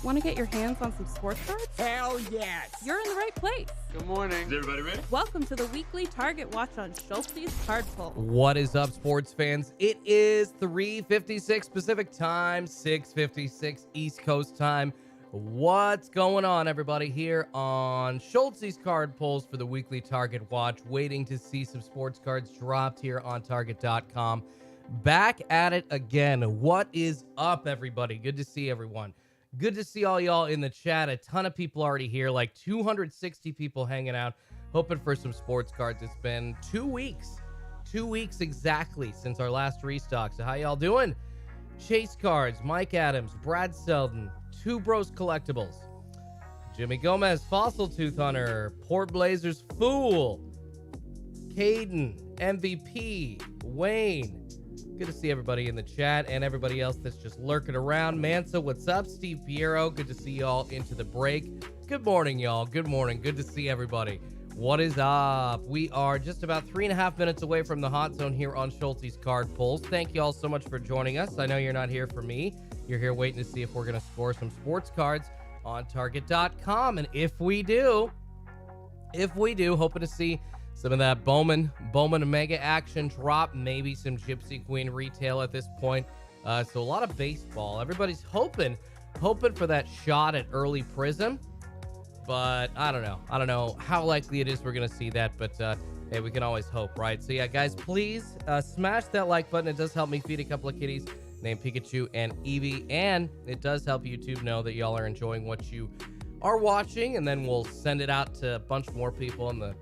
Want to get your hands on some sports cards? Hell yes! You're in the right place. Good morning. Is everybody ready? Welcome to the weekly Target Watch on Schultz's Card Pull. What is up, sports fans? It is 3:56 Pacific time, 6:56 East Coast time. What's going on, everybody, here on Schultz's Card Pulls for the weekly Target Watch? Waiting to see some sports cards dropped here on Target.com. Back at it again. What is up, everybody? Good to see everyone. Good to see all y'all in the chat. A ton of people already here, like 260 people hanging out, hoping for some sports cards. It's been 2 weeks exactly since our last restock. So how y'all doing? Chase Cards, Mike Adams, Brad Selden, Two Bros Collectibles, Jimmy Gomez, Fossil Tooth Hunter, Port Blazers Fool, Caden, MVP, Wayne. Good to see everybody in the chat and everybody else that's just lurking around. Mansa, what's up? Steve Piero, good to see y'all into the break. Good morning, y'all. Good morning. Good to see everybody. What is up? We are just about 3.5 minutes away from the hot zone here on Schultz's Card Pulls. Thank you all so much for joining us. I know you're not here for me. You're here waiting to see if we're going to score some sports cards on Target.com. And if we do, hoping to see some of that Bowman Mega action drop, maybe some Gypsy Queen retail at this point. So a lot of baseball. Everybody's hoping for that shot at early Prism, but I don't know how likely it is we're gonna see that. But hey, we can always hope, right? So yeah, guys, please smash that like button. It does help me feed a couple of kitties named Pikachu and Eevee, and it does help YouTube know that y'all are enjoying what you are watching, and then we'll send it out to a bunch more people, and the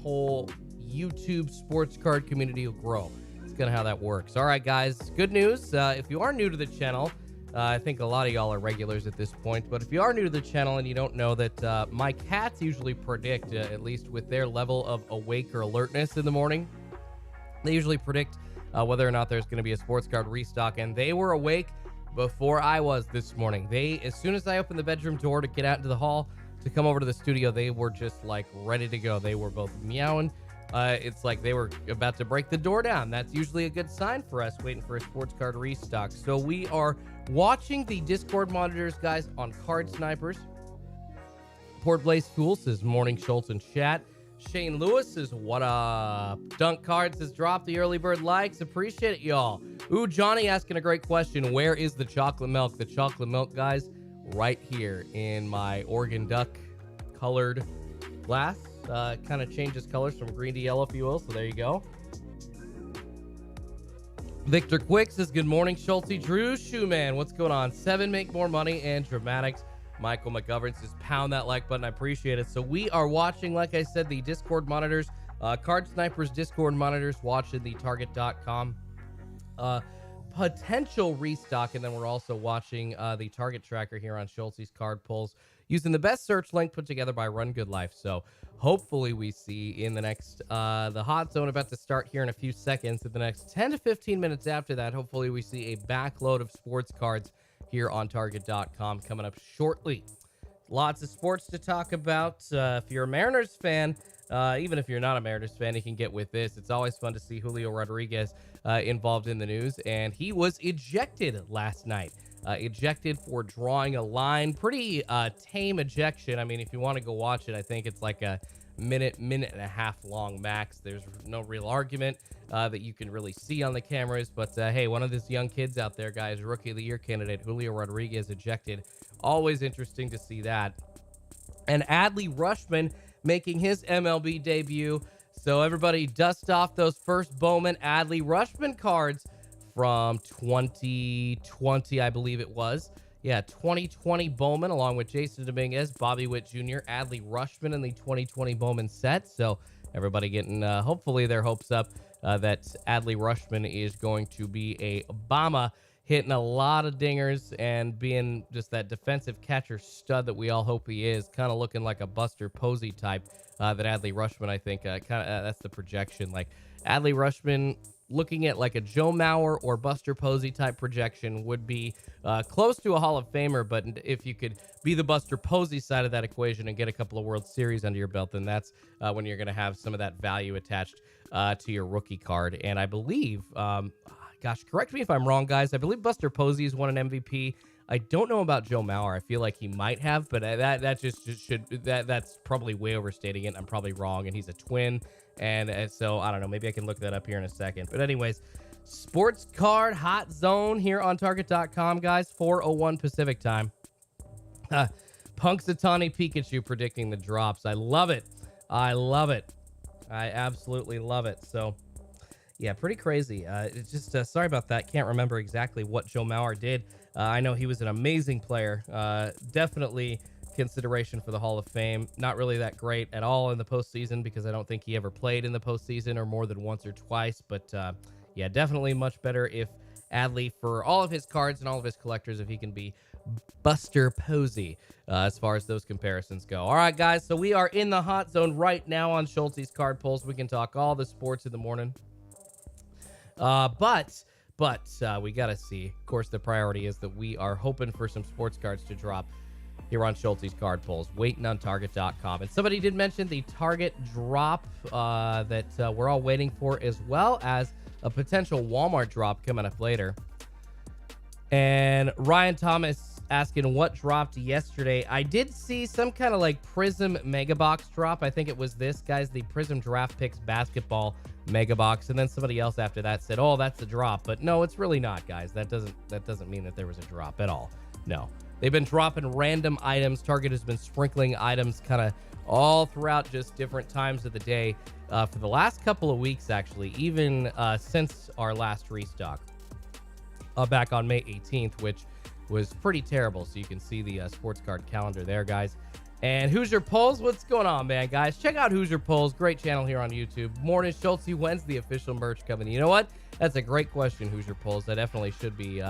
whole YouTube sports card community will grow. It's kind of how that works. All right, guys, good news. If you are new to the channel, I think a lot of y'all are regulars at this point, but if you are new to the channel and you don't know that my cats usually predict, at least with their level of awake or alertness in the morning, they usually predict whether or not there's going to be a sports card restock, and they were awake before I was this morning. As soon as I opened the bedroom door to get out into the hall to come over to the studio, they were just like ready to go. They were both meowing. It's like they were about to break the door down. That's usually a good sign for us, waiting for a sports card restock. So we are watching the Discord monitors, guys, on Card Snipers. Port Blaze Fool says, morning, Schultz and chat. Shane Lewis says, what up? Dunk Cards has dropped the early bird likes. Appreciate it, y'all. Ooh, Johnny asking a great question. Where is the chocolate milk? The chocolate milk, guys, right here in my Oregon Duck colored glass. Kind of changes colors from green to yellow, if you will. So there you go. Victor Quick says, good morning, Schulte. Drew Shoeman, what's going on? 7 make more money and dramatics. Michael McGovern says, pound that like button. I appreciate it. So we are watching, like I said, the Discord monitors, Card Snipers Discord monitors, watching the Target.com potential restock, and then we're also watching the Target tracker here on Schultz's Card Pulls using the best search link put together by Run Good Life. So hopefully we see in the next the hot zone about to start here in a few seconds. In the next 10 to 15 minutes after that, hopefully we see a backload of sports cards here on Target.com coming up shortly. Lots of sports to talk about. If you're a Mariners fan, even if you're not a Mariners fan, you can get with this. It's always fun to see Julio Rodriguez involved in the news, and he was ejected last night. Ejected for drawing a line. Pretty tame ejection. I mean, if you want to go watch it, I think it's like a minute and a half long max. There's no real argument that you can really see on the cameras, but hey, one of these young kids out there, guys, Rookie of the Year candidate Julio Rodriguez ejected. Always interesting to see that. And Adley Rutschman making his MLB debut. So everybody dust off those first Bowman Adley Rutschman cards from 2020, I believe it was. Yeah, 2020 Bowman, along with Jason Dominguez, Bobby Witt Jr., Adley Rutschman in the 2020 Bowman set. So everybody getting, hopefully, their hopes up that Adley Rutschman is going to be a bomber, hitting a lot of dingers and being just that defensive catcher stud that we all hope he is. Kind of looking like a Buster Posey type that Adley Rutschman, I think, that's the projection. Like Adley Rutschman, looking at like a Joe Mauer or Buster Posey type projection would be close to a Hall of Famer. But if you could be the Buster Posey side of that equation and get a couple of World Series under your belt, then that's when you're going to have some of that value attached to your rookie card. And I believe, gosh, correct me if I'm wrong, guys, I believe Buster Posey's won an MVP I don't know about Joe Mauer. I feel like he might have, but that's probably way overstating it. I'm probably wrong, and he's a twin, and so I don't know. Maybe I can look that up here in a second. But anyways, sports card hot zone here on Target.com, guys. 4:01 Pacific time. Punxsutawney Pikachu predicting the drops. I love it. I love it. I absolutely love it. So, yeah, pretty crazy. It's just sorry about that. Can't remember exactly what Joe Mauer did. I know he was an amazing player. Definitely consideration for the Hall of Fame. Not really that great at all in the postseason because I don't think he ever played in the postseason or more than once or twice. But yeah, definitely much better if Adley, for all of his cards and all of his collectors, if he can be Buster Posey as far as those comparisons go. All right, guys, so we are in the hot zone right now on Schultz's card pulls. We can talk all the sports in the morning. But we got to see. Of course, the priority is that we are hoping for some sports cards to drop here on Schultz's card pulls, waiting on Target.com. And somebody did mention the Target drop that we're all waiting for, as well as a potential Walmart drop coming up later. And Ryan Thomas asking what dropped yesterday. I did see some kind of like Prism Mega Box drop. I think it was this, guys, the Prism Draft Picks Basketball Mega Box. And then somebody else after that said, oh, that's a drop. But no, it's really not, guys. That doesn't mean that there was a drop at all. No. They've been dropping random items. Target has been sprinkling items kind of all throughout just different times of the day for the last couple of weeks, actually, even since our last restock back on May 18th, which was pretty terrible. So you can see the sports card calendar there, guys. And Hoosier Polls, what's going on, man, guys? Check out Hoosier Polls. Great channel here on YouTube. Morning Schultz, when's the official merch coming? You know what? That's a great question, Hoosier Polls. I definitely should be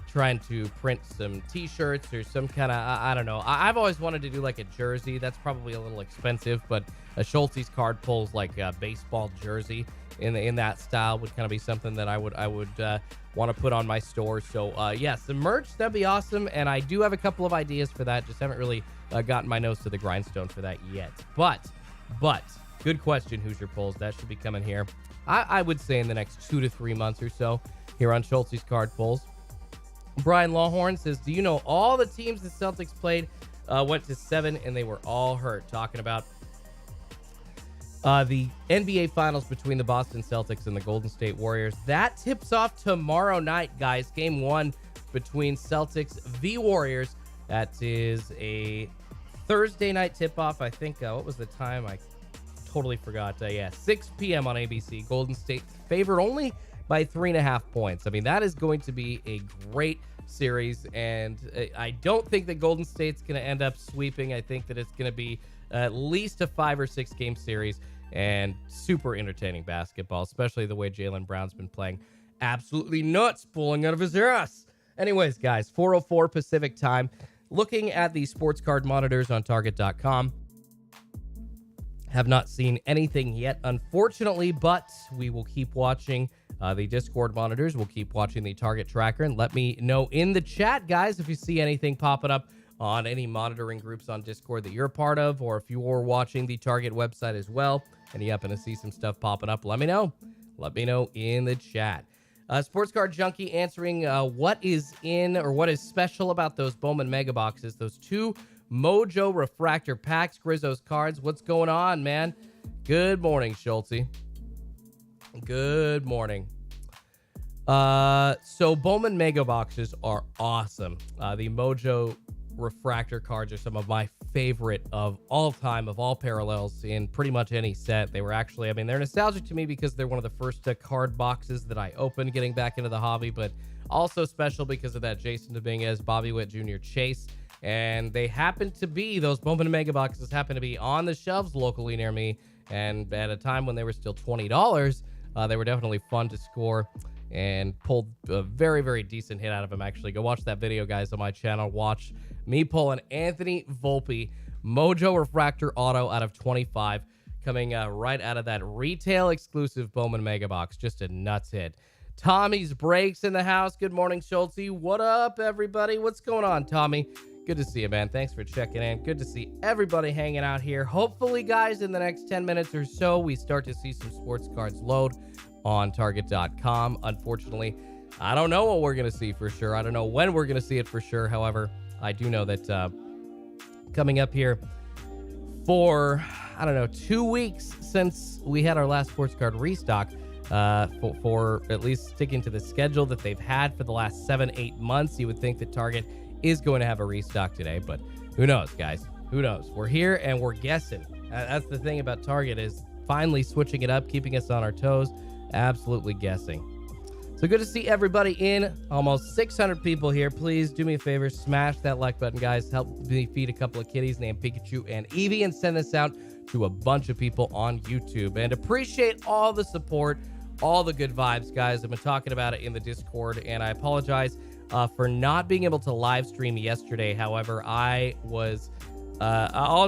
trying to print some t-shirts or some kind of, I don't know. I've always wanted to do like a jersey. That's probably a little expensive, but a Schultz's card pulls like a baseball jersey in that style would kind of be something that I would want to put on my store. So yes, the merch, that'd be awesome. And I do have a couple of ideas for that. Just haven't really gotten my nose to the grindstone for that yet. But good question, Hoosier Polls. That should be coming here. I would say in the next 2 to 3 months or so here on Schultz's card pulls. Brian Lawhorn says, do you know all the teams the Celtics played went to 7 and they were all hurt? Talking about the NBA Finals between the Boston Celtics and the Golden State Warriors. That tips off tomorrow night, guys. Game 1 between Celtics v. Warriors. That is a Thursday night tip-off. I think, what was the time? I totally forgot. 6 p.m. on ABC. Golden State favored only by 3.5 points. I mean, that is going to be a great series, and I don't think that Golden State's going to end up sweeping. I think that it's going to be at least a 5 or 6 game series, and super entertaining basketball, especially the way Jaylen Brown's been playing absolutely nuts, pulling out of his ass. Anyways, guys, 4:04 Pacific time. Looking at the sports card monitors on Target.com. Have not seen anything yet, unfortunately, but we will keep watching the Discord monitors. We'll keep watching the Target tracker, and let me know in the chat, guys, if you see anything popping up on any monitoring groups on Discord that you're a part of, or if you're watching the Target website as well and you happen to see some stuff popping up, let me know. Let me know in the chat. Sports Card Junkie answering what is in or what is special about those Bowman Mega Boxes, those 2 Mojo Refractor Packs, Grizzo's cards. What's going on, man? Good morning, Schultze. Good morning. So Bowman Mega Boxes are awesome. The Mojo Refractor cards are some of my favorite of all time, of all parallels in pretty much any set. They were actually, I mean, they're nostalgic to me because they're one of the first card boxes that I opened getting back into the hobby, but also special because of that Jason Dominguez, Bobby Witt Jr. chase. And they happen to be, those Bowman Mega Boxes happen to be on the shelves locally near me. And at a time when they were still $20, they were definitely fun to score and pulled a very, very decent hit out of them, actually. Go watch that video, guys, on my channel. Watch me pull an Anthony Volpe Mojo Refractor Auto out of 25, coming right out of that retail exclusive Bowman Mega Box. Just a nuts hit. Tommy's Breaks in the house. Good morning, Schultze. What up, everybody? What's going on, Tommy? Good to see you, man. Thanks for checking in. Good to see everybody hanging out here. Hopefully, guys, in the next 10 minutes or so, we start to see some sports cards load on Target.com. Unfortunately, I don't know what we're going to see for sure. I don't know when we're going to see it for sure. However, I do know that coming up here for, I don't know, 2 weeks since we had our last sports card restock, for at least sticking to the schedule that they've had for the last 7-8 months, you would think that Target is going to have a restock today, but who knows, guys? Who knows? We're here and we're guessing. That's the thing about Target, is finally switching it up, keeping us on our toes, absolutely guessing. So good to see everybody in. Almost 600 people here. Please do me a favor, smash that like button, guys. Help me feed a couple of kitties named Pikachu and Eevee, and send this out to a bunch of people on YouTube. And appreciate all the support, all the good vibes, guys. I've been talking about it in the Discord, and I apologize for not being able to live stream yesterday. However, I'll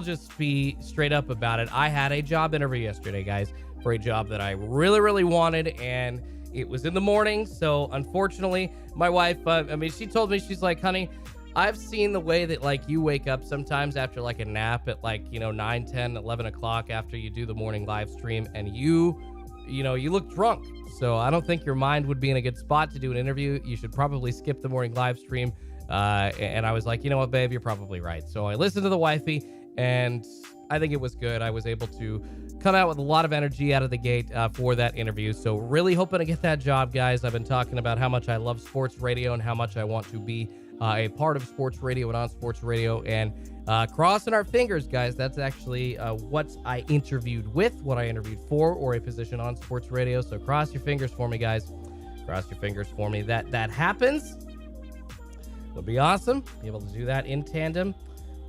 just be straight up about it. I had a job interview yesterday, guys, for a job that I really, really wanted, and it was in the morning. So unfortunately, my wife, she told me, she's like, honey, I've seen the way that like you wake up sometimes after like a nap at like, 9, 10, 11 o'clock after you do the morning live stream, and you look drunk. So I don't think your mind would be in a good spot to do an interview. You should probably skip the morning live stream. And I was like, you know what, babe, you're probably right. So I listened to the wifey, and I think it was good. I was able to come out with a lot of energy out of the gate for that interview. So really hoping to get that job, guys. I've been talking about how much I love sports radio and how much I want to be a part of sports radio and on sports radio, and crossing our fingers, guys. That's actually what I interviewed for, or a position on sports radio. So cross your fingers for me, guys. Cross your fingers for me that happens. Would be awesome. Be able to do that in tandem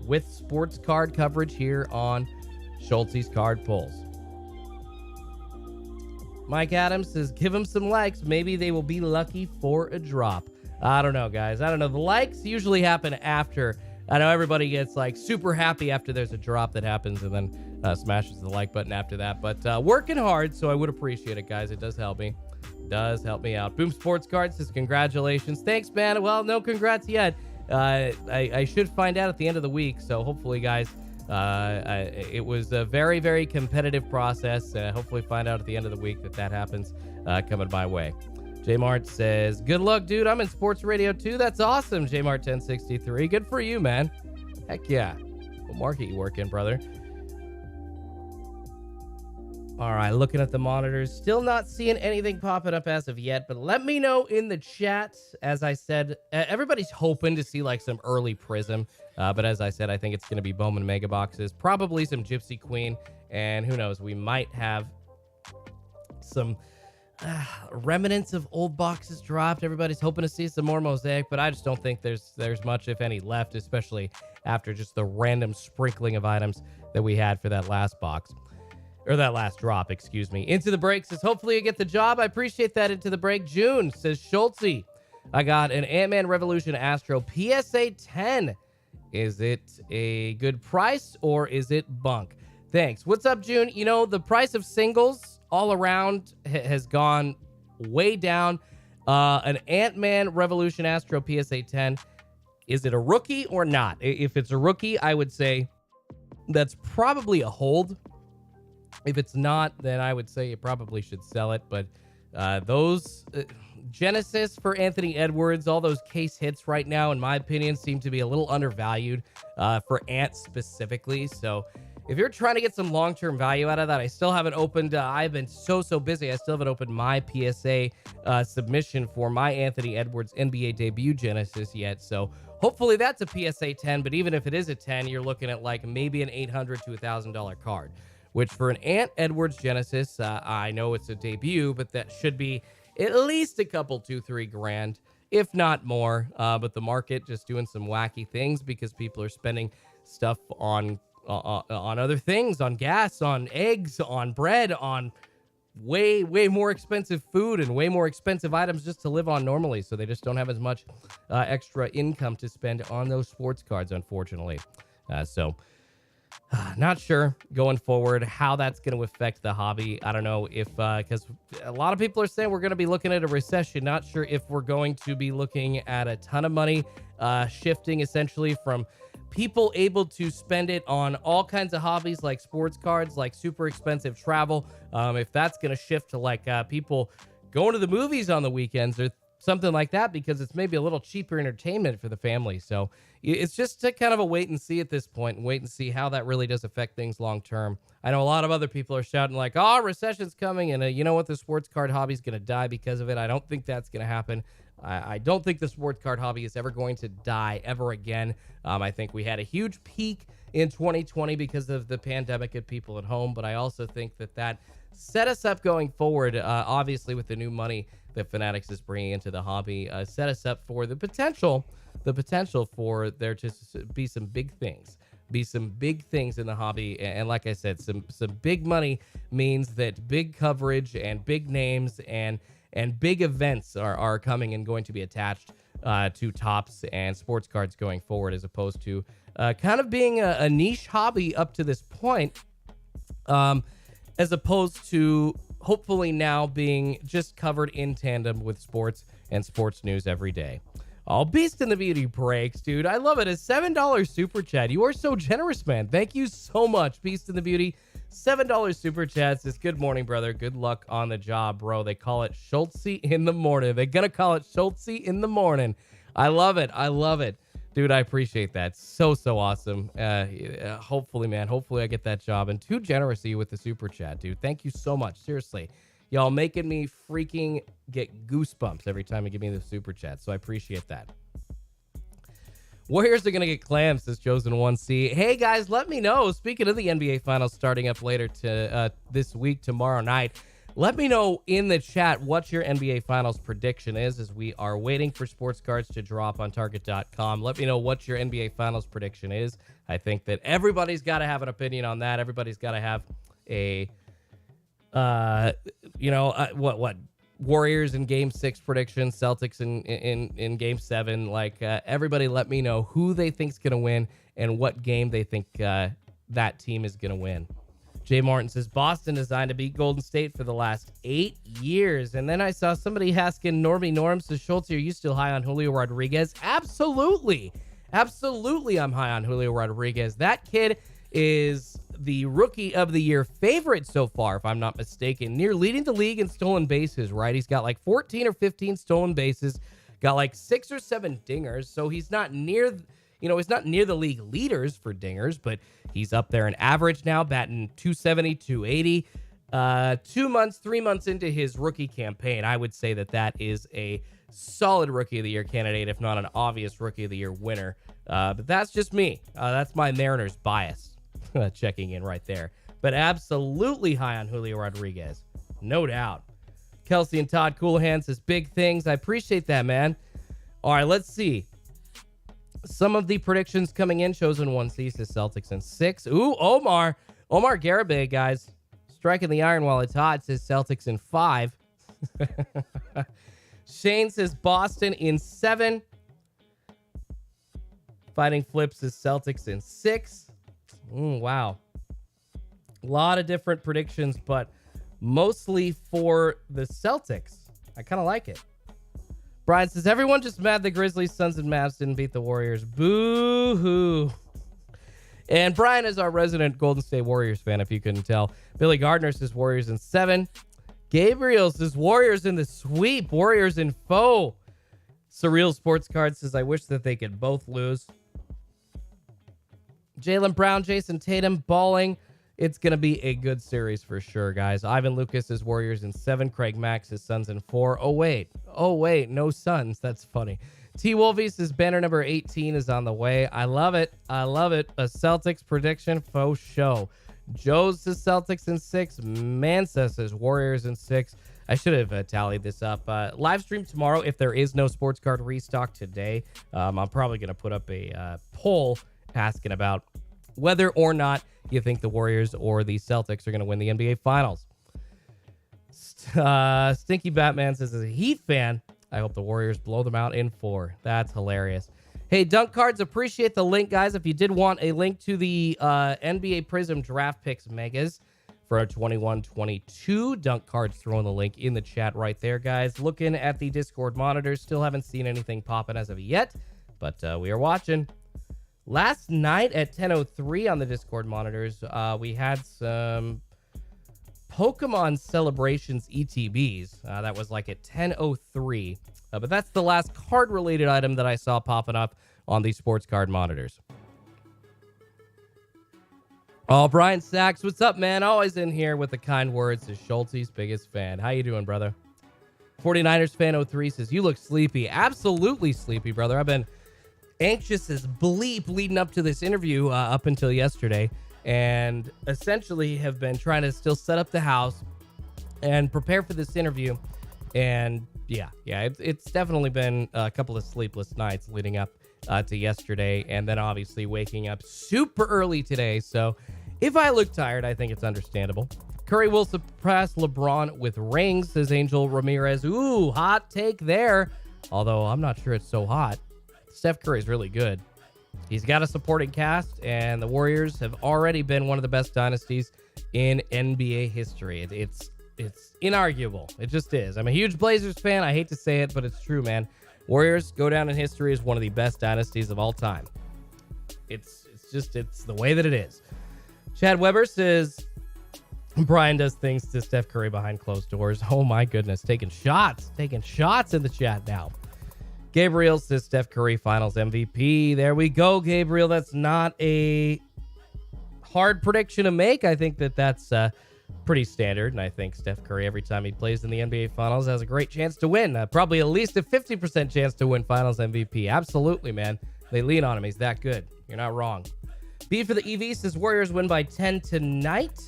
with sports card coverage here on Schultz's Card Pulls. Mike Adams says, give them some likes. Maybe they will be lucky for a drop. I don't know, guys. I don't know. The likes usually happen after. I know everybody gets like super happy after there's a drop that happens, and then smashes the like button after that. But working hard, so I would appreciate it, guys. It does help me. Does help me out. Boom Sports Cards says, congratulations. Thanks, man. Well, no congrats yet. I should find out at the end of the week. So hopefully, guys, it was a very, very competitive process. Hopefully find out at the end of the week that happens coming my way. J Mart says, good luck, dude. I'm in sports radio too. That's awesome. J Mart 1063. Good for you, man. Heck yeah. What market you work in, brother? All right, looking at the monitors, still not seeing anything popping up as of yet, but let me know in the chat. As I said, everybody's hoping to see like some early Prism, but as I said, I think it's going to be Bowman Mega Boxes, probably some Gypsy Queen, and who knows, we might have some remnants of old boxes dropped. Everybody's hoping to see some more Mosaic, but I just don't think there's much, if any, left, especially after just the random sprinkling of items that we had for that last box. Or that last drop, excuse me. Into the Break says, hopefully you get the job. I appreciate that. Into the Break. June says, Schultzy, I got an Ant-Man Revolution Astro PSA 10. Is it a good price or is it bunk? Thanks. What's up, June? You know, the price of singles all around has gone way down. An Ant-Man Revolution Astro PSA 10. Is it a rookie or not? If it's a rookie, I would say that's probably a hold. If it's not, then I would say you probably should sell it. But those Genesis for Anthony Edwards, all those case hits right now, in my opinion, seem to be a little undervalued for Ant specifically. So if you're trying to get some long-term value out of that, I still haven't opened. I've been so busy. I still haven't opened my PSA submission for my Anthony Edwards NBA debut Genesis yet. So hopefully that's a PSA 10. But even if it is a 10, you're looking at like maybe an $800 to $1,000 card. Which for an Ant Edwards Genesis, I know it's a debut, but that should be at least a couple, $2-3 grand, if not more. But the market just doing some wacky things because people are spending stuff on other things, on gas, on eggs, on bread, on way more expensive food and way more expensive items just to live on normally. So they just don't have as much extra income to spend on those sports cards, unfortunately. Not sure going forward how that's going to affect the hobby. I don't know if, because a lot of people are saying we're going to be looking at a recession. Not sure if we're going to be looking at a ton of money shifting essentially from people able to spend it on all kinds of hobbies like sports cards, like super expensive travel. If that's going to shift to like people going to the movies on the weekends or something like that because it's maybe a little cheaper entertainment for the family. So it's just a kind of a wait and see at this point, and wait and see how that really does affect things long term. I know a lot of other people are shouting like, oh, recession's coming, and you know what, the sports card hobby is going to die because of it. I don't think that's going to happen. I don't think the sports card hobby is ever going to die ever again. I think we had a huge peak in 2020 because of the pandemic and people at home, but I also think that set us up going forward, obviously with the new money that Fanatics is bringing into the hobby, set us up for the potential for there to be some big things. In the hobby, and like I said, some big money means that big coverage and big names and big events are coming and going to be attached to Topps and sports cards going forward, as opposed to kind of being a niche hobby up to this point, as opposed to hopefully now being just covered in tandem with sports and sports news every day. Oh, Beast in the Beauty breaks, dude. I love it. A $7 super chat. You are so generous, man. Thank you so much, Beast in the Beauty. $7 super chat says, good morning, brother. Good luck on the job, bro. They call it Schultzy in the morning. They're going to call it Schultzy in the morning. I love it. Dude, I appreciate that. So awesome. Hopefully, man. Hopefully I get that job. And too generous of you with the super chat, dude. Thank you so much. Seriously. Y'all making me freaking get goosebumps every time you give me the super chat. So I appreciate that. Warriors are going to get clams, says Chosen 1C. Hey, guys, let me know. Speaking of the NBA Finals starting up later this week, tomorrow night, let me know in the chat what your NBA Finals prediction is, as we are waiting for sports cards to drop on Target.com. Let me know what your NBA Finals prediction is. I think that everybody's got to have an opinion on that. Everybody's got to have a... what Warriors in Game 6 prediction, Celtics in Game 7. Like, everybody let me know who they think's gonna win and what game they think that team is gonna win. Jay Martin says Boston designed to beat Golden State for the last 8 years. And then I saw somebody asking Normie Norm, says, Schultz, are you still high on Julio Rodriguez? Absolutely I'm high on Julio Rodriguez. That kid is the Rookie of the Year favorite so far, if I'm not mistaken. Near leading the league in stolen bases, right? He's got like 14 or 15 stolen bases, got like 6 or 7 dingers. So he's not near, he's not near the league leaders for dingers, but he's up there in average now, batting 270, 280. 3 months into his rookie campaign, I would say that is a solid Rookie of the Year candidate, if not an obvious Rookie of the Year winner. But that's just me. That's my Mariners bias checking in right there. But absolutely high on Julio Rodriguez. No doubt. Kelsey and Todd Coolahan says, big things. I appreciate that, man. All right, let's see. Some of the predictions coming in. Chosen 1C says Celtics in 6. Ooh, Omar Garibay, guys. Striking the iron while it's hot, says Celtics in 5. Shane says Boston in 7. Fighting Flip says Celtics in 6. Wow. A lot of different predictions, but mostly for the Celtics. I kind of like it. Brian says, everyone just mad the Grizzlies, Suns, and Mavs didn't beat the Warriors. Boo-hoo. And Brian is our resident Golden State Warriors fan, if you couldn't tell. Billy Gardner says Warriors in 7. Gabriel says Warriors in the sweep. Warriors in foe. Surreal Sports Card says, I wish that they could both lose. Jaylen Brown, Jason Tatum, balling. It's going to be a good series for sure, guys. Ivan Lucas is Warriors in 7. Craig Max is Suns in 4. Oh, wait. No Suns. That's funny. T. Wolvie says banner number 18 is on the way. I love it. A Celtics prediction faux show. Joe says Celtics in 6. Mansa says Warriors in 6. I should have tallied this up. Live stream tomorrow. If there is no sports card restock today, I'm probably going to put up a poll asking about whether or not you think the Warriors or the Celtics are going to win the NBA Finals. Stinky Batman says, as a Heat fan, I hope the Warriors blow them out in 4. That's hilarious. Hey, Dunk Cards, appreciate the link, guys. If you did want a link to the NBA Prism Draft Picks Megas for 21-22, Dunk Cards throwing the link in the chat right there, guys. Looking at the Discord monitors, still haven't seen anything popping as of yet, but we are watching. Last night at 10:03 on the Discord monitors, we had some Pokemon Celebrations ETBs. That was like at 10:03. But that's the last card-related item that I saw popping up on these sports card monitors. Oh, Brian Sachs, what's up, man? Always in here with the kind words. Is Schulte's biggest fan. How you doing, brother? 49ers fan 03 says, you look sleepy. Absolutely sleepy, brother. I've been anxious as bleep leading up to this interview up until yesterday, and essentially have been trying to still set up the house and prepare for this interview. And yeah, it's definitely been a couple of sleepless nights leading up to yesterday, and then obviously waking up super early today. So if I look tired, I think it's understandable. Curry will surpass LeBron with rings, says Angel Ramirez. Ooh, hot take there. Although I'm not sure it's so hot. Steph Curry's really good. He's got a supporting cast, and the Warriors have already been one of the best dynasties in NBA history. It's inarguable. It just is. I'm a huge Blazers fan. I hate to say it, but it's true, man. Warriors go down in history as one of the best dynasties of all time. It's the way that it is. Chad Weber says Brian does things to Steph Curry behind closed doors. Oh my goodness, taking shots in the chat now. Gabriel says Steph Curry Finals MVP. There we go, Gabriel. That's not a hard prediction to make. I think that's pretty standard, and I think Steph Curry, every time he plays in the NBA Finals, has a great chance to win. Probably at least a 50% chance to win Finals MVP. Absolutely, man. They lean on him. He's that good. You're not wrong. B for the EV says Warriors win by 10 tonight.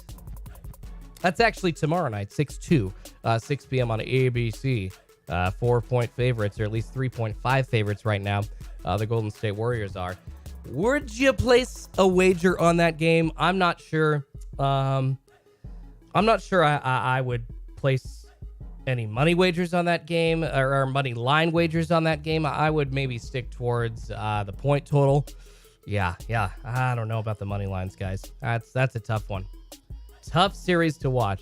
That's actually tomorrow night, 6-2, 6 p.m. on ABC. 4-point favorites, or at least 3.5 favorites right now. The Golden State Warriors are. Would you place a wager on that game? I'm not sure. I would place any money wagers on that game, or money line wagers on that game. I would maybe stick towards the point total. Yeah. I don't know about the money lines, guys. That's a tough one. Tough series to watch.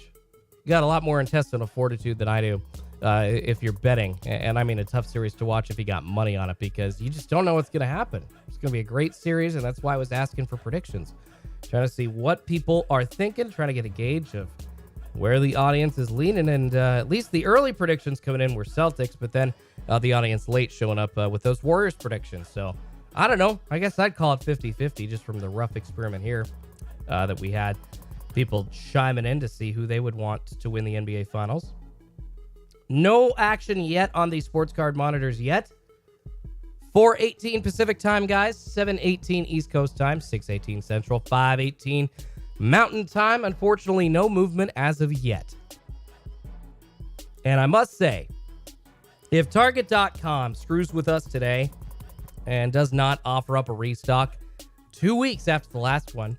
You got a lot more intestinal fortitude than I do if you're betting. And I mean a tough series to watch if you got money on it, because you just don't know what's going to happen. It's going to be a great series, and that's why I was asking for predictions. Trying to see what people are thinking, trying to get a gauge of where the audience is leaning. And at least the early predictions coming in were Celtics, but then the audience late showing up with those Warriors predictions. So I don't know. I guess I'd call it 50-50 just from the rough experiment here that we had. People chiming in to see who they would want to win the NBA Finals. No action yet on the sports card monitors yet. 4:18 Pacific time, guys. 7:18 East Coast time. 6:18 Central. 5:18 Mountain time. Unfortunately, no movement as of yet. And I must say, if Target.com screws with us today and does not offer up a restock 2 weeks after the last one,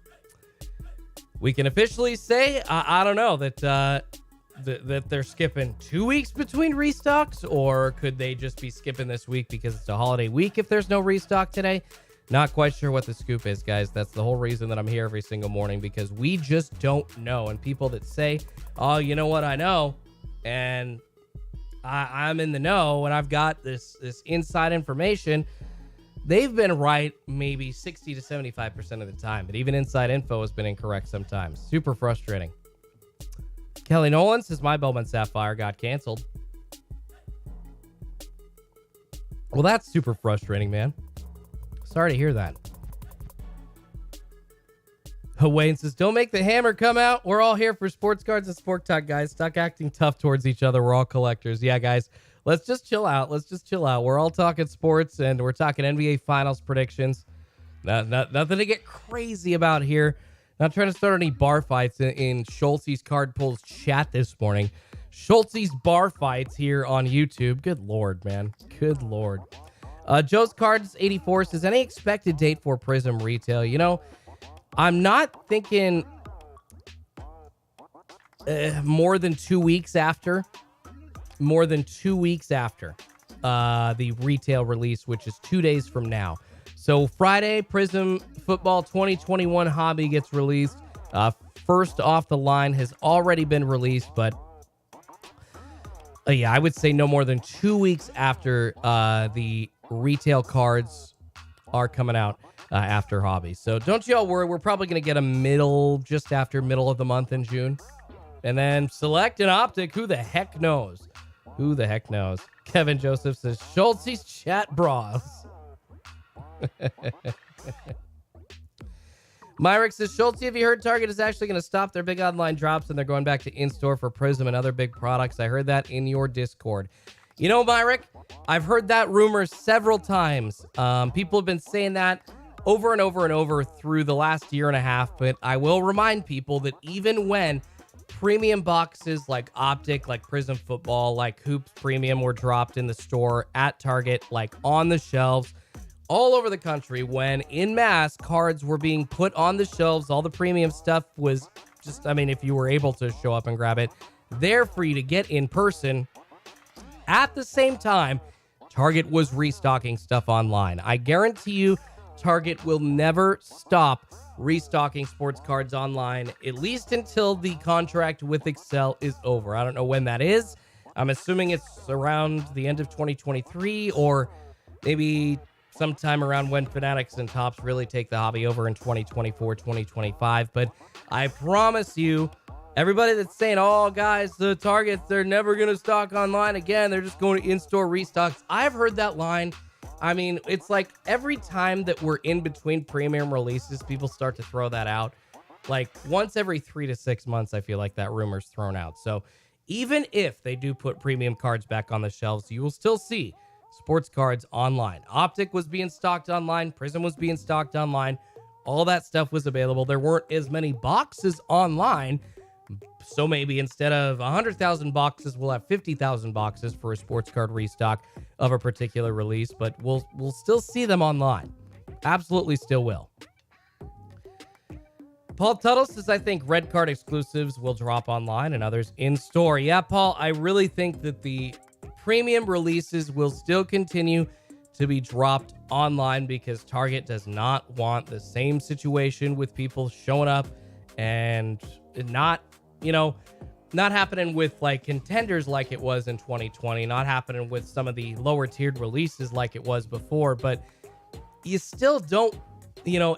we can officially say, I don't know, that they're skipping 2 weeks between restocks, or could they just be skipping this week because it's a holiday week if there's no restock today? Not quite sure what the scoop is, guys. That's the whole reason that I'm here every single morning, because we just don't know. And people that say, oh, you know what, I know, and I'm in the know, and I've got this inside information, they've been right maybe 60 to 75% of the time, but even inside info has been incorrect sometimes. Super frustrating. Kelly Nolan says my Bowman Sapphire got canceled. Well, that's super frustrating, man. Sorry to hear that. Wayne says, don't make the hammer come out. We're all here for sports cards and sport talk, guys. Stop acting tough towards each other. We're all collectors. Yeah, guys. Let's just chill out. We're all talking sports, and we're talking NBA Finals predictions. Nothing to get crazy about here. Not trying to start any bar fights in Schulte's Card Pulls chat this morning. Schulte's bar fights here on YouTube. Good Lord, man. Good Lord. Joe's Cards 84 says, any expected date for Prism retail? You know, I'm not thinking more than 2 weeks after. More than 2 weeks after the retail release, which is 2 days from now. So Friday, Prism Football 2021 Hobby gets released. First off the line has already been released, but yeah, I would say no more than 2 weeks after the retail cards are coming out after Hobby. So don't y'all worry. We're probably going to get a just after middle of the month in June. And then select an optic. Who the heck knows? Who the heck knows? Kevin Joseph says, Schultz's chat bras. Myrick says, Schultz, have you heard Target is actually going to stop their big online drops and they're going back to in-store for Prism and other big products? I heard that in your Discord. You know, Myrick, I've heard that rumor several times. People have been saying that over and over and over through the last year and a half, but I will remind people that even when premium boxes like Optic, like Prism Football, like Hoops Premium were dropped in the store at Target, like on the shelves, all over the country, when in mass cards were being put on the shelves, all the premium stuff was just, I mean, if you were able to show up and grab it, there for you to get in person. At the same time, Target was restocking stuff online. I guarantee you, Target will never stop restocking sports cards online, at least until the contract with Excel is over. I don't know when that is. I'm assuming it's around the end of 2023 or maybe sometime around when Fanatics and Topps really take the hobby over in 2024, 2025. But I promise you, everybody that's saying, oh, guys, the Targets, they're never going to stock online again. They're just going to in-store restocks. I've heard that line. I mean, it's like every time that we're in between premium releases, people start to throw that out. Like once every 3 to 6 months, I feel like that rumor's thrown out. So even if they do put premium cards back on the shelves, you will still see sports cards online. Optic was being stocked online. Prism was being stocked online. All that stuff was available. There weren't as many boxes online. So maybe instead of 100,000 boxes, we'll have 50,000 boxes for a sports card restock of a particular release, but we'll still see them online. Absolutely still will. Paul Tuttle says, I think red card exclusives will drop online and others in store. Yeah, Paul, I really think that the premium releases will still continue to be dropped online because Target does not want the same situation with people showing up and not, not happening with like contenders like it was in 2020, not happening with some of the lower tiered releases like it was before, but you still don't,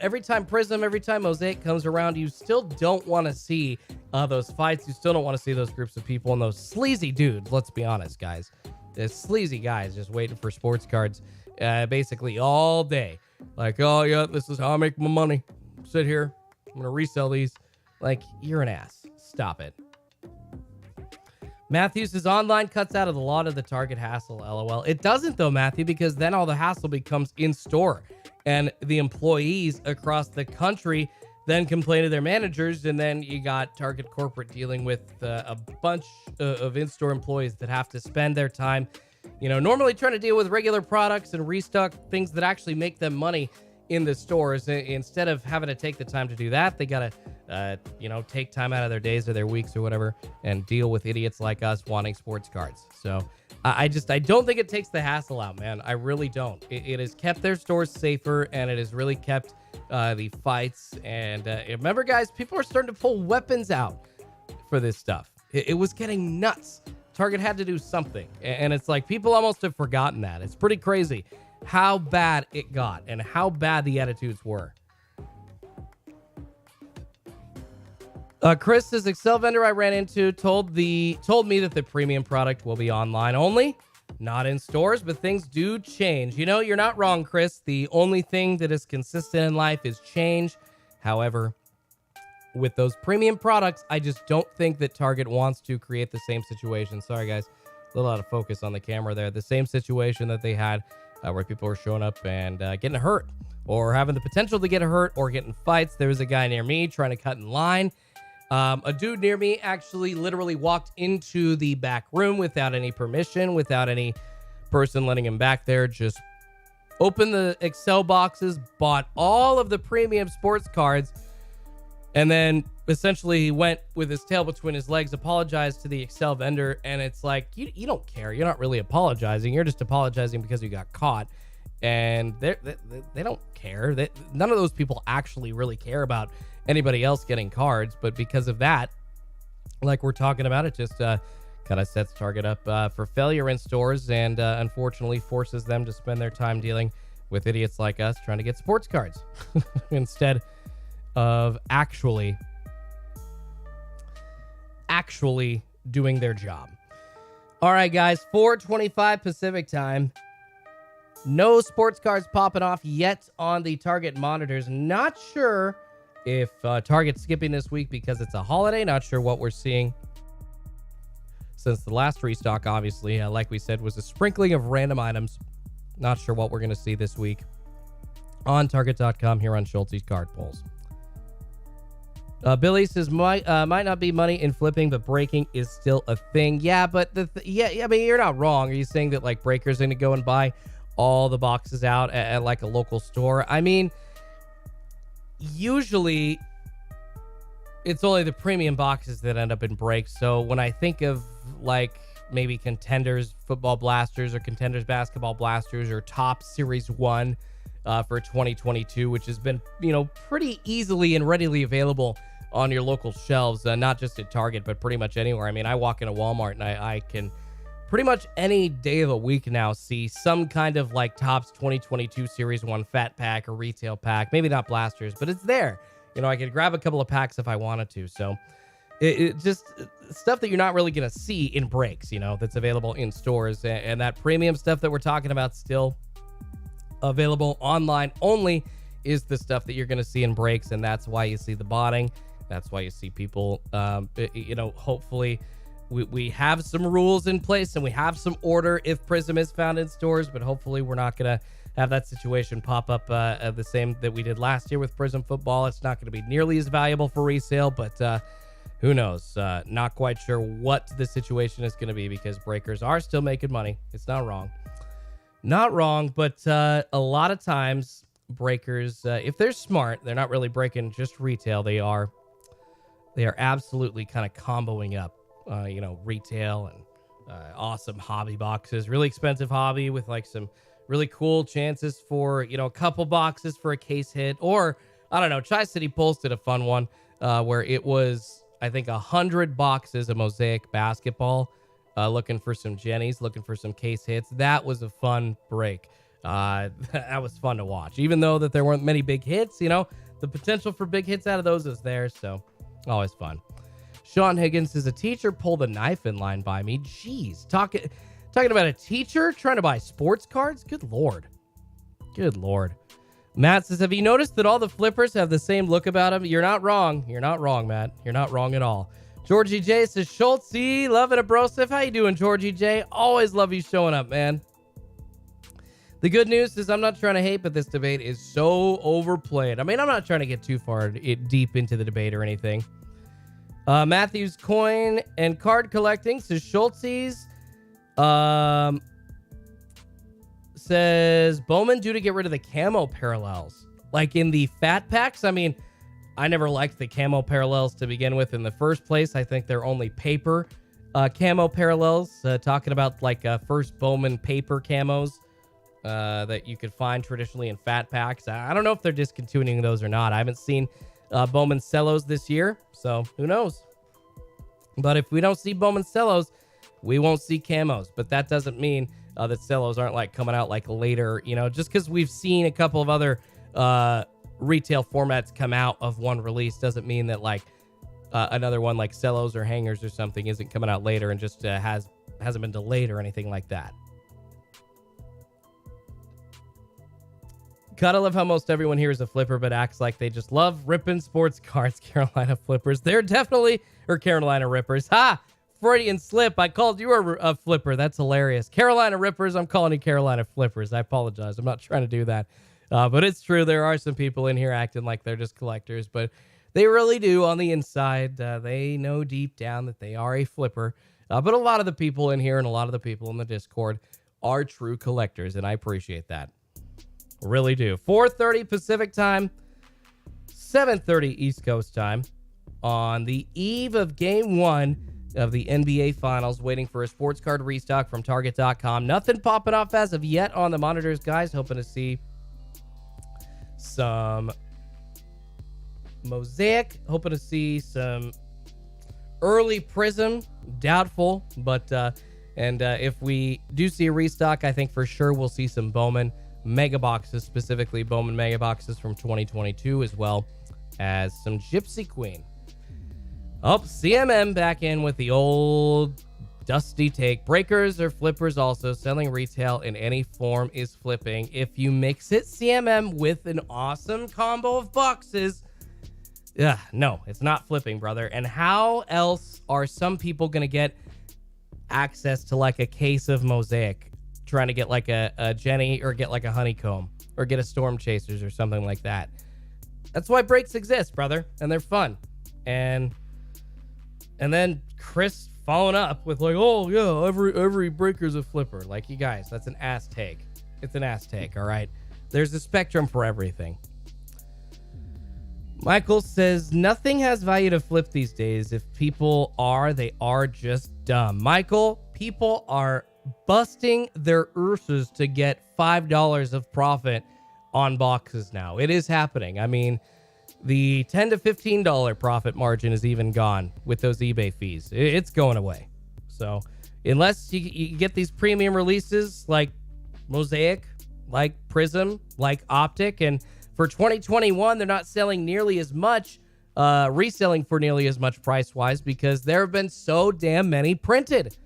every time Prism, every time Mosaic comes around, you still don't want to see those fights. You still don't want to see those groups of people and those sleazy dudes. Let's be honest, guys. The sleazy guys just waiting for sports cards basically all day. Like, oh, yeah, this is how I make my money. Sit here. I'm going to resell these. Like, you're an ass. Stop it. Matthew says online cuts out of a lot of the Target hassle, LOL. It doesn't, though, Matthew, because then all the hassle becomes in store. And the employees across the country then complain to their managers, and then you got Target corporate dealing with a bunch of in-store employees that have to spend their time, normally trying to deal with regular products and restock things that actually make them money in the stores. Instead of having to take the time to do that, they gotta take time out of their days or their weeks or whatever and deal with idiots like us wanting sports cards. So I don't think it takes the hassle out, man. I really don't. It has kept their stores safer, and it has really kept the fights. And remember, guys, people are starting to pull weapons out for this stuff. It was getting nuts. Target had to do something, and it's like people almost have forgotten that. It's pretty crazy how bad it got and how bad the attitudes were. Chris says, Excel vendor I ran into told me that the premium product will be online only, not in stores, but things do change. You're not wrong, Chris. The only thing that is consistent in life is change. However, with those premium products, I just don't think that Target wants to create the same situation. Sorry, guys. A little out of focus on the camera there. The same situation that they had where people were showing up and getting hurt or having the potential to get hurt or getting fights. There was a guy near me trying to cut in line. A dude near me actually literally walked into the back room without any permission, without any person letting him back there. Just opened the Excel boxes, bought all of the premium sports cards, and then essentially he went with his tail between his legs, apologized to the Excel vendor. And it's like, you don't care. You're not really apologizing. You're just apologizing because you got caught. And they don't care. None of those people actually really care about anybody else getting cards, but because of that, like we're talking about, it just kind of sets Target up for failure in stores and unfortunately forces them to spend their time dealing with idiots like us trying to get sports cards instead of actually actually doing their job. All right, guys, 4:25 Pacific time. No sports cards popping off yet on the Target monitors. Not sure if Target's skipping this week because it's a holiday. Not sure what we're seeing since the last restock, obviously, like we said, was a sprinkling of random items. Not sure what we're going to see this week on Target.com here on Schultz's Card Pulls. Billy says, might not be money in flipping, but breaking is still a thing. Yeah, but I mean, you're not wrong. Are you saying that like breakers are going to go and buy all the boxes out at like a local store? I mean, usually it's only the premium boxes that end up in breaks. So when I think of like maybe Contenders football blasters or Contenders basketball blasters or Top Series 1 for 2022, which has been, pretty easily and readily available on your local shelves, not just at Target, but pretty much anywhere. I mean, I walk into Walmart and I can pretty much any day of the week now see some kind of like Topps 2022 Series 1 fat pack or retail pack. Maybe not blasters, but it's there. I could grab a couple of packs if I wanted to. So it just stuff that you're not really going to see in breaks, that's available in stores. And that premium stuff that we're talking about still available online only is the stuff that you're going to see in breaks. And that's why you see the botting. That's why you see people, hopefully we have some rules in place and we have some order if Prism is found in stores, but hopefully we're not going to have that situation pop up the same that we did last year with Prism football. It's not going to be nearly as valuable for resale, but who knows? Not quite sure what the situation is going to be because breakers are still making money. It's not wrong. Not wrong, but a lot of times breakers, if they're smart, they're not really breaking just retail. They are absolutely kind of comboing up, retail and awesome hobby boxes, really expensive hobby with like some really cool chances for, a couple boxes for a case hit. Or, I don't know, Tri-City Pulse did a fun one where it was, I think, 100 boxes of Mosaic basketball, looking for some Jennies, looking for some case hits. That was a fun break. That was fun to watch. Even though that there weren't many big hits, the potential for big hits out of those is there. So, always fun. Sean Higgins says, a teacher pulled a knife in line by me. Jeez, talking about a teacher trying to buy sports cards? Good Lord. Matt says, have you noticed that all the flippers have the same look about them? You're not wrong. You're not wrong, Matt. You're not wrong at all. Georgie J says, Schultz, loving it, brosif. How you doing, Georgie J? Always love you showing up, man. The good news is I'm not trying to hate, but this debate is so overplayed. I mean, I'm not trying to get too far deep into the debate or anything. Matthew's Coin and Card Collecting says, Schultz says, Bowman due to get rid of the camo parallels. Like in the fat packs, I mean, I never liked the camo parallels to begin with in the first place. I think they're only paper camo parallels. Talking about like first Bowman paper camos that you could find traditionally in fat packs. I don't know if they're discontinuing those or not. I haven't seen Bowman Cellos this year, so who knows? But if we don't see Bowman Cellos, we won't see camos. But that doesn't mean that Cellos aren't like coming out like later, just because we've seen a couple of other retail formats come out of one release doesn't mean that like another one like Cellos or Hangers or something isn't coming out later and just hasn't been delayed or anything like that. Gotta love how most everyone here is a flipper, but acts like they just love ripping sports cards. Carolina Flippers. They're definitely, or Carolina Rippers. Ha! Freudian slip. I called you a flipper. That's hilarious. Carolina Rippers. I'm calling you Carolina Flippers. I apologize. I'm not trying to do that. But it's true. There are some people in here acting like they're just collectors, but they really do on the inside. They know deep down that they are a flipper. But a lot of the people in here and a lot of the people in the Discord are true collectors, and I appreciate that. Really do. 4:30 Pacific time, 7:30 East Coast time on the eve of Game 1 of the NBA Finals, waiting for a sports card restock from Target.com. Nothing popping off as of yet on the monitors, guys. Hoping to see some Mosaic. Hoping to see some early Prism. Doubtful, but if we do see a restock, I think for sure we'll see some Bowman Mega Boxes, specifically Bowman Mega Boxes from 2022, as well as some Gypsy Queen. Oh, CMM back in with the old dusty take. Breakers or flippers also. Selling retail in any form is flipping. If you mix it, CMM, with an awesome combo of boxes, no, it's not flipping, brother. And how else are some people going to get access to like a case of Mosaic, trying to get like a Jenny or get like a Honeycomb or get a Storm Chasers or something like that? That's why breaks exist, brother, and they're fun. And then Chris following up with like, oh yeah, every breaker's a flipper. Like, you guys, that's an ass take. It's an ass take, all right? There's a spectrum for everything. Michael says, nothing has value to flip these days. If people are, they are just dumb. Michael, people are busting their urses to get $5 of profit on boxes now. It is happening. I mean, the $10 to $15 profit margin is even gone with those eBay fees. It's going away. So unless you get these premium releases like Mosaic, like Prism, like Optic, and for 2021, they're not selling nearly as much, reselling for nearly as much price-wise, because there have been so damn many printed.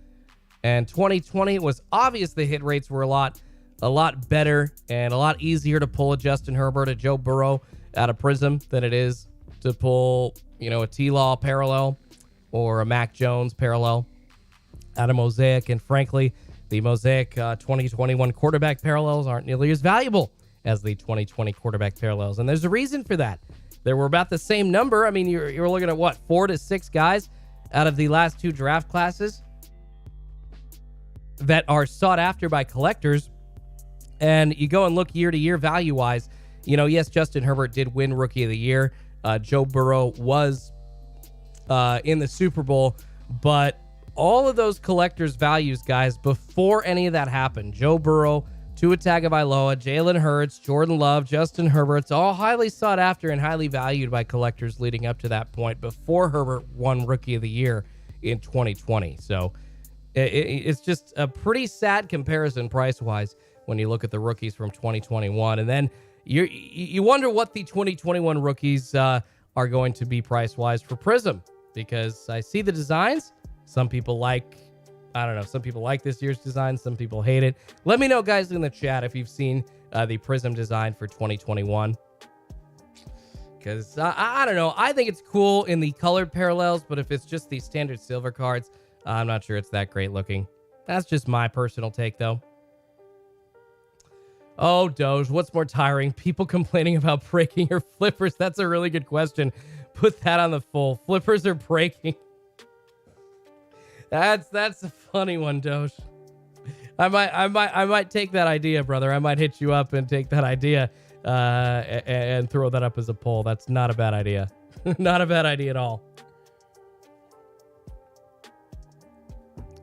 And 2020 was obvious the hit rates were a lot better and a lot easier to pull a Justin Herbert, a Joe Burrow out of Prism than it is to pull, a T-Law parallel or a Mac Jones parallel out of Mosaic. And frankly, the Mosaic 2021 quarterback parallels aren't nearly as valuable as the 2020 quarterback parallels. And there's a reason for that. They were about the same number. I mean, you're looking at what, 4 to 6 guys out of the last 2 draft classes that are sought after by collectors. And you go and look year to year value wise, yes, Justin Herbert did win Rookie of the Year. Joe Burrow was in the Super Bowl, but all of those collectors' values, guys, before any of that happened, Joe Burrow, Tua Tagovailoa, Jalen Hurts, Jordan Love, Justin Herbert, it's all highly sought after and highly valued by collectors leading up to that point before Herbert won Rookie of the Year in 2020. So it's just a pretty sad comparison price-wise when you look at the rookies from 2021. And then you wonder what the 2021 rookies are going to be price-wise for Prism, because I see the designs. Some people some people like this year's design. Some people hate it. Let me know, guys, in the chat if you've seen the Prism design for 2021. Because I don't know. I think it's cool in the colored parallels, but if it's just the standard silver cards, I'm not sure it's that great looking. That's just my personal take, though. Oh, Doge, what's more tiring? People complaining about breaking or flippers? That's a really good question. Put that on the full. Flippers are breaking. That's a funny one, Doge. I might take that idea, brother. I might hit you up and take that idea and throw that up as a poll. That's not a bad idea. Not a bad idea at all.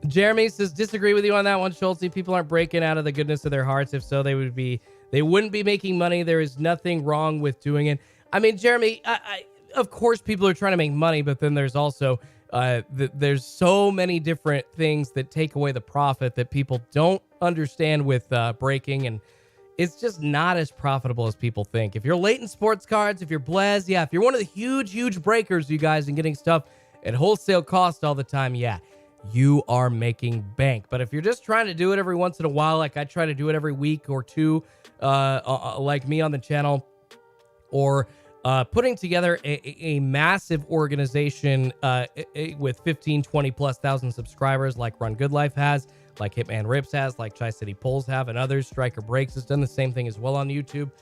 Jeremy says, disagree with you on that one, Schultz. People aren't breaking out of the goodness of their hearts. If so, they wouldn't be making money. There is nothing wrong with doing it. I mean, Jeremy, of course people are trying to make money, but then there's also there's so many different things that take away the profit that people don't understand with breaking, and it's just not as profitable as people think. If you're late in sports cards, if you're Blez, if you're one of the huge breakers, you guys, and getting stuff at wholesale cost all the time, you are making bank. But if you're just trying to do it every once in a while, like I try to do it every week or two, like me on the channel, or putting together a massive organization with 15, 20 plus thousand subscribers like Run Good Life has, like Hitman Rips has, like Tri-City Pulls have, and others. Striker Breaks has done the same thing as well on YouTube.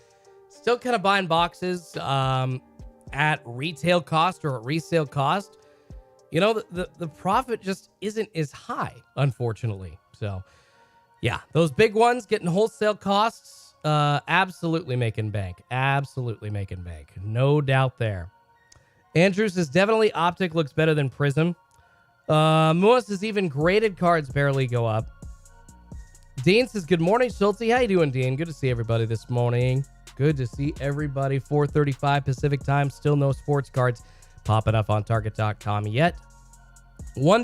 Still kind of buying boxes at retail cost or at resale cost. The profit just isn't as high, unfortunately. So, those big ones getting wholesale costs, absolutely making bank. Absolutely making bank. No doubt there. Andrew says, definitely Optic looks better than Prism. Moa says, even graded cards barely go up. Dean says, good morning, Schultz. How you doing, Dean? Good to see everybody this morning. Good to see everybody. 4:35 Pacific time. Still no sports cards popping up on Target.com yet. One